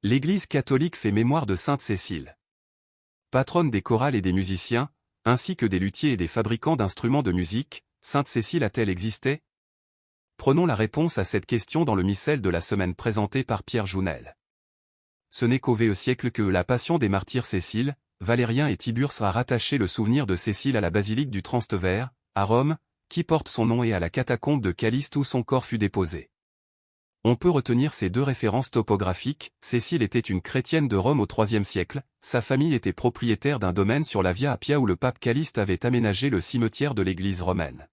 L'Église catholique fait mémoire de Sainte Cécile. Patronne des chorales et des musiciens, ainsi que des luthiers et des fabricants d'instruments de musique, Sainte Cécile a-t-elle existé? Prenons la réponse à cette question dans le missel de la semaine présenté par Pierre Jounel. Ce n'est qu'au VIe siècle que la Passion des martyrs Cécile, Valérien et Tiburce a rattaché le souvenir de Cécile à la basilique du Trastevere, à Rome, qui porte son nom, et à la catacombe de Caliste où son corps fut déposé. On peut retenir ces deux références topographiques. Cécile était une chrétienne de Rome au IIIe siècle, sa famille était propriétaire d'un domaine sur la Via Appia où le pape Caliste avait aménagé le cimetière de l'église romaine.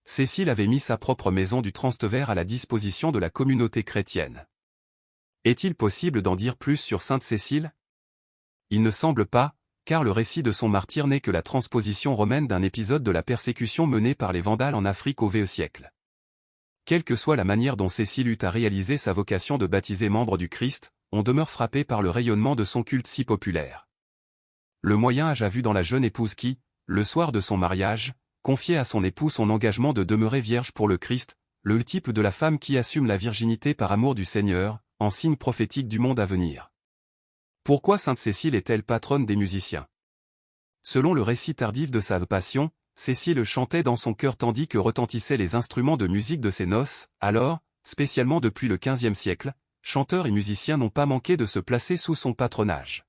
Cécile avait mis sa propre maison du Trastevere à la disposition de la communauté chrétienne. Est-il possible d'en dire plus sur Sainte Cécile? Il ne semble pas, car le récit de son martyre n'est que la transposition romaine d'un épisode de la persécution menée par les Vandales en Afrique au VIe siècle. Quelle que soit la manière dont Cécile eut à réaliser sa vocation de baptiser membre du Christ, on demeure frappé par le rayonnement de son culte si populaire. Le Moyen Âge a vu dans la jeune épouse qui, le soir de son mariage, confiait à son époux son engagement de demeurer vierge pour le Christ, le type de la femme qui assume la virginité par amour du Seigneur, en signe prophétique du monde à venir. Pourquoi Sainte Cécile est-elle patronne des musiciens? Selon le récit tardif de sa passion, Cécile chantait dans son cœur tandis que retentissaient les instruments de musique de ses noces. Alors, spécialement depuis le XVe siècle, chanteurs et musiciens n'ont pas manqué de se placer sous son patronage.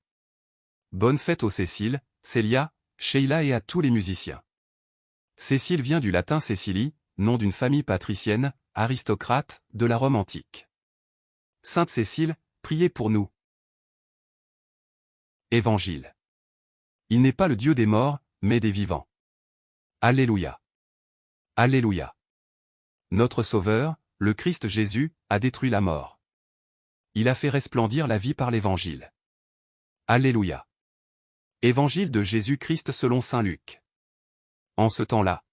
Bonne fête aux Cécile, Célia, Sheila et à tous les musiciens. Cécile vient du latin Cécilie, nom d'une famille patricienne, aristocrate, de la Rome antique. Sainte Cécile, priez pour nous. Évangile. Il n'est pas le Dieu des morts, mais des vivants. Alléluia. Alléluia. Notre Sauveur, le Christ Jésus, a détruit la mort. Il a fait resplendir la vie par l'Évangile. Alléluia. Évangile de Jésus-Christ selon saint Luc. En ce temps-là,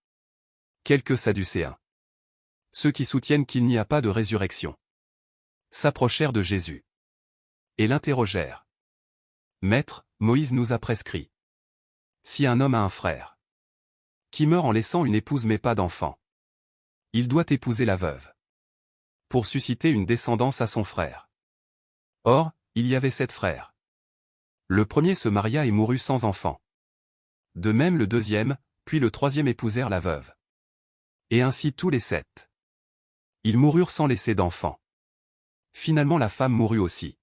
quelques Sadducéens, ceux qui soutiennent qu'il n'y a pas de résurrection, s'approchèrent de Jésus et l'interrogèrent. Maître, Moïse nous a prescrit. Si un homme a un frère qui meurt en laissant une épouse mais pas d'enfant, il doit épouser la veuve pour susciter une descendance à son frère. Or, il y avait 7 frères. Le premier se maria et mourut sans enfant. De même le deuxième, puis le troisième épousèrent la veuve. Et ainsi tous les 7. Ils moururent sans laisser d'enfant. Finalement la femme mourut aussi.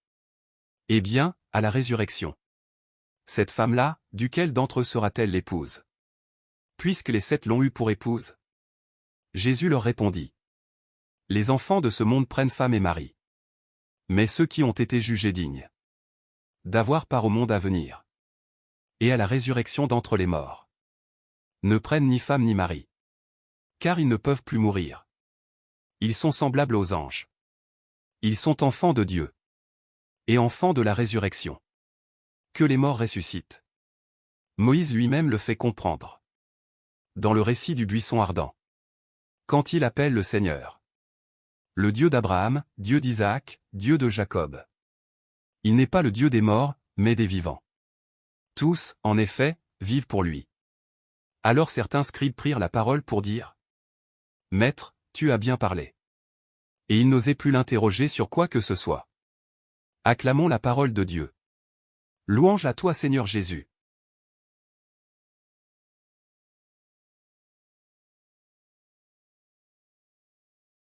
Eh bien, à la résurrection, cette femme-là, duquel d'entre eux sera-t-elle l'épouse? Puisque les 7 l'ont eue pour épouse. Jésus leur répondit. Les enfants de ce monde prennent femme et mari. Mais ceux qui ont été jugés dignes d'avoir part au monde à venir et à la résurrection d'entre les morts ne prennent ni femme ni mari. Car ils ne peuvent plus mourir. Ils sont semblables aux anges. Ils sont enfants de Dieu et enfants de la résurrection. Que les morts ressuscitent. Moïse lui-même le fait comprendre. Dans le récit du buisson ardent. Quand il appelle le Seigneur. Le Dieu d'Abraham, Dieu d'Isaac, Dieu de Jacob. Il n'est pas le Dieu des morts, mais des vivants. Tous, en effet, vivent pour lui. Alors certains scribes prirent la parole pour dire. Maître, tu as bien parlé. Et ils n'osaient plus l'interroger sur quoi que ce soit. Acclamons la parole de Dieu. Louange à toi Seigneur Jésus.